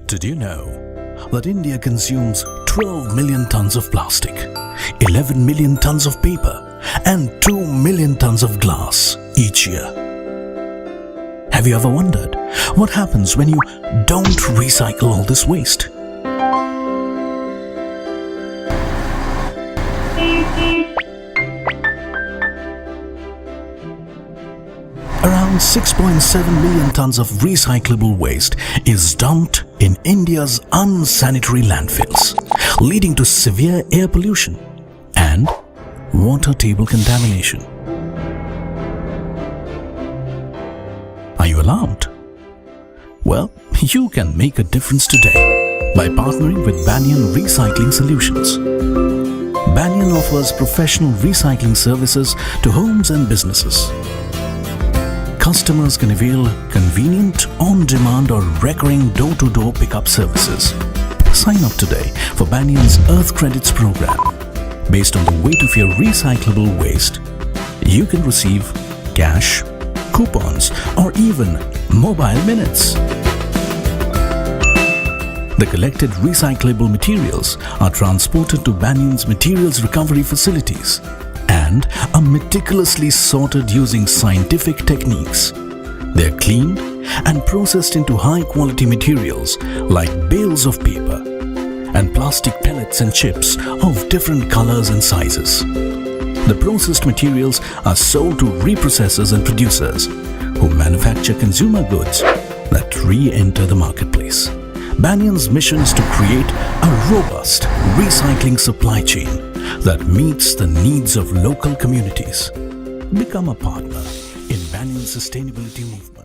Did you know that India consumes 12 million tons of plastic, 11 million tons of paper, and 2 million tons of glass each year? Have you ever wondered what happens when you don't recycle all this waste? Around 6.7 million tons of recyclable waste is dumped in India's unsanitary landfills, leading to severe air pollution and water table contamination. Are you alarmed? Well, you can make a difference today by partnering with Banyan Recycling Solutions. Banyan offers professional recycling services to homes and businesses. Customers can avail convenient, on-demand or recurring door-to-door pickup services. Sign up today for Banyan's Earth Credits program. Based on the weight of your recyclable waste, you can receive cash, coupons or even mobile minutes. The collected recyclable materials are transported to Banyan's materials recovery facilities and are meticulously sorted using scientific techniques. They are cleaned and processed into high-quality materials like bales of paper and plastic pellets and chips of different colors and sizes. The processed materials are sold to reprocessors and producers who manufacture consumer goods that re-enter the marketplace. Banyan's mission is to create a robust recycling supply chain that meets the needs of local communities. Become a partner in Banyan's sustainability movement.